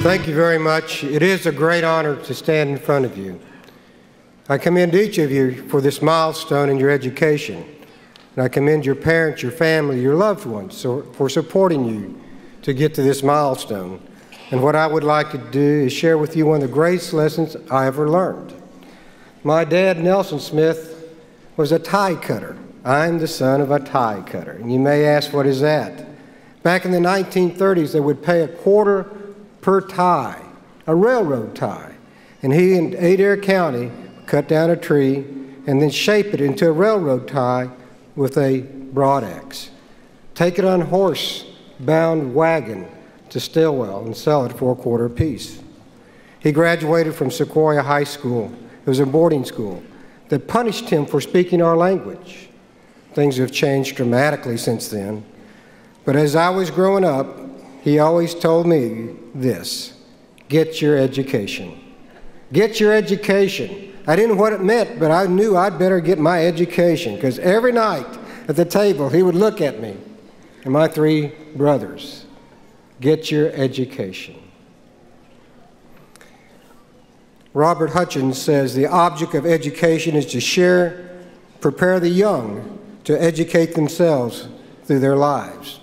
Thank you very much. It is a great honor to stand in front of you. I commend each of you for this milestone in your education. And I commend your parents, your family, your loved ones for supporting you to get to this milestone. And what I would like to do is share with you one of the greatest lessons I ever learned. My dad, Nelson Smith, was a tie cutter. I'm the son of a tie cutter. And you may ask, what is that? Back in the 1930s, they would pay $0.25 per tie, a railroad tie. And he in Adair County cut down a tree and then shape it into a railroad tie with a broadaxe. Take it on a horse-bound wagon to Stillwell and sell it for $0.25 apiece. He graduated from Sequoia High School. It was a boarding school that punished him for speaking our language. Things have changed dramatically since then. But as I was growing up, he always told me this: get your education. Get your education. I didn't know what it meant, but I knew I'd better get my education, because every night at the table he would look at me and my three brothers. Get your education. Robert Hutchins says the object of education is to prepare the young to educate themselves through their lives.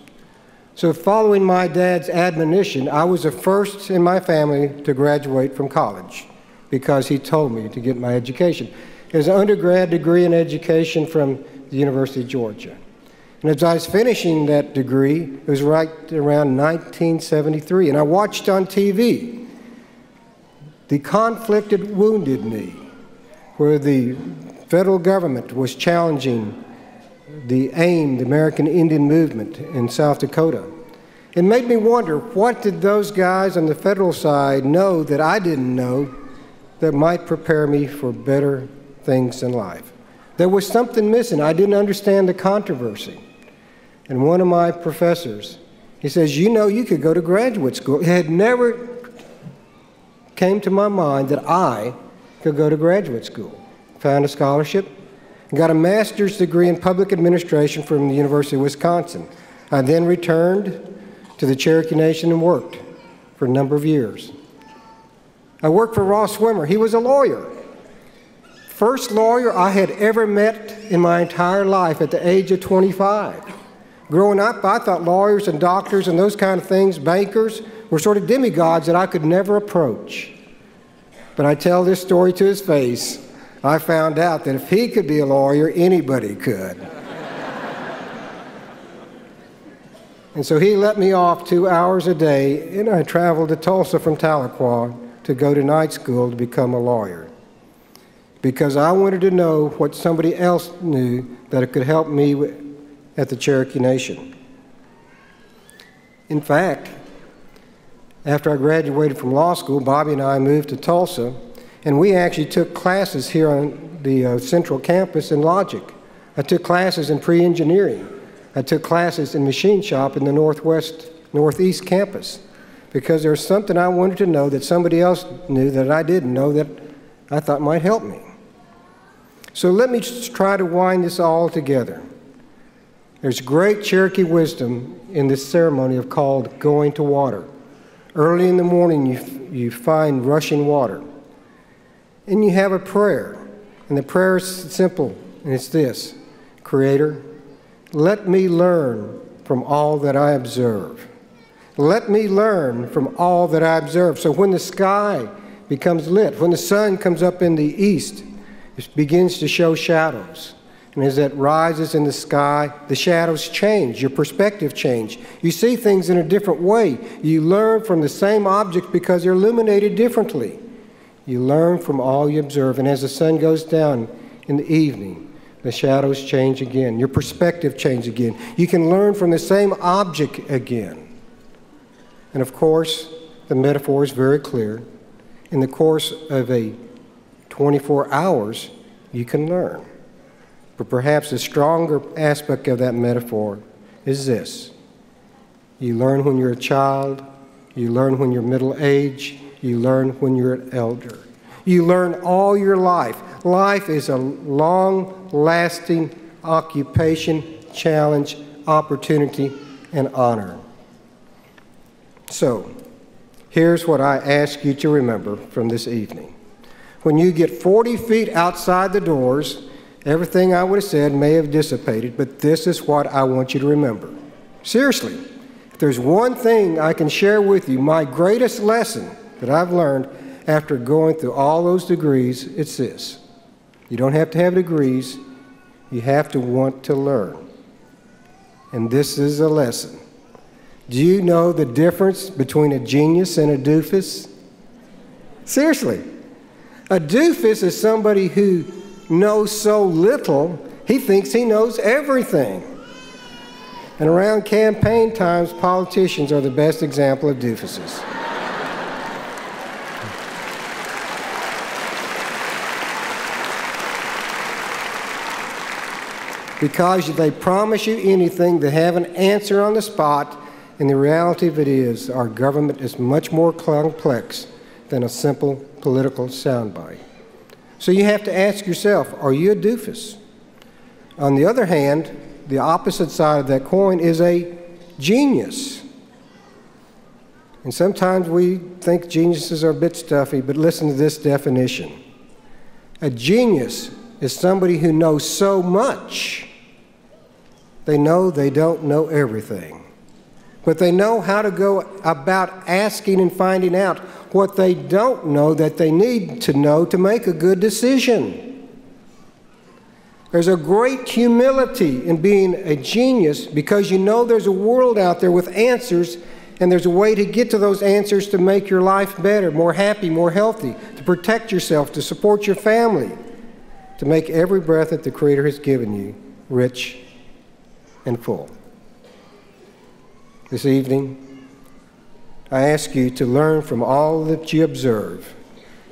So following my dad's admonition, I was the first in my family to graduate from college because he told me to get my education. It was an undergrad degree in education from the University of Georgia. And as I was finishing that degree, it was right around 1973, and I watched on TV The Conflict That Wounded Me, where the federal government was challenging the AIM, the American Indian Movement in South Dakota. It made me wonder, what did those guys on the federal side know that I didn't know that might prepare me for better things in life? There was something missing. I didn't understand the controversy. And one of my professors, he says, you know, you could go to graduate school. It had never came to my mind that I could go to graduate school. Found a scholarship, got a master's degree in public administration from the University of Wisconsin. I then returned to the Cherokee Nation and worked for a number of years. I worked for Ross Swimmer. He was a lawyer. First lawyer I had ever met in my entire life at the age of 25. Growing up, I thought lawyers and doctors and those kind of things, bankers, were sort of demigods that I could never approach. But I tell this story to his face. I found out that if he could be a lawyer, anybody could. And so he let me off 2 hours a day, and I traveled to Tulsa from Tahlequah to go to night school to become a lawyer, because I wanted to know what somebody else knew that it could help me at the Cherokee Nation. In fact, after I graduated from law school, Bobby and I moved to Tulsa, and we actually took classes here on the Central Campus in logic. I took classes in pre-engineering. I took classes in machine shop in the Northeast Campus, because there was something I wanted to know that somebody else knew that I didn't know that I thought might help me. So let me just try to wind this all together. There's great Cherokee wisdom in this ceremony called going to water. Early in the morning, you find rushing water. And you have a prayer. And the prayer is simple, and it's this: Creator, let me learn from all that I observe. Let me learn from all that I observe. So when the sky becomes lit, when the sun comes up in the east, it begins to show shadows. And as it rises in the sky, the shadows change, your perspective change. You see things in a different way. You learn from the same object because they're illuminated differently. You learn from all you observe. And as the sun goes down in the evening, the shadows change again. Your perspective changes again. You can learn from the same object again. And of course, the metaphor is very clear. In the course of 24 hours, you can learn. But perhaps the stronger aspect of that metaphor is this: you learn when you're a child, you learn when you're middle age, you learn when you're an elder. You learn all your life. Life is a long-lasting occupation, challenge, opportunity, and honor. So, Here's what I ask you to remember from this evening. When you get 40 feet outside the doors, everything I would have said may have dissipated, but this is what I want you to remember. Seriously, if there's one thing I can share with you, my greatest lesson that I've learned after going through all those degrees, it's this. You don't have to have degrees. You have to want to learn. And this is a lesson. Do you know the difference between a genius and a doofus? Seriously. A doofus is somebody who knows so little, he thinks he knows everything. And around campaign times, politicians are the best example of doofuses. Because they promise you anything, they have an answer on the spot, and the reality of it is our government is much more complex than a simple political soundbite. So you have to ask yourself, are you a doofus? On the other hand, the opposite side of that coin is a genius. And sometimes we think geniuses are a bit stuffy, but listen to this definition. A genius is somebody who knows so much, they know they don't know everything. But they know how to go about asking and finding out what they don't know that they need to know to make a good decision. There's a great humility in being a genius because you know there's a world out there with answers, and there's a way to get to those answers to make your life better, more happy, more healthy, to protect yourself, to support your family, to make every breath that the Creator has given you rich and full. This evening, I ask you to learn from all that you observe,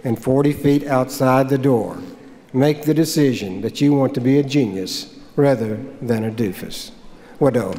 and 40 feet outside the door, make the decision that you want to be a genius rather than a doofus. Wado.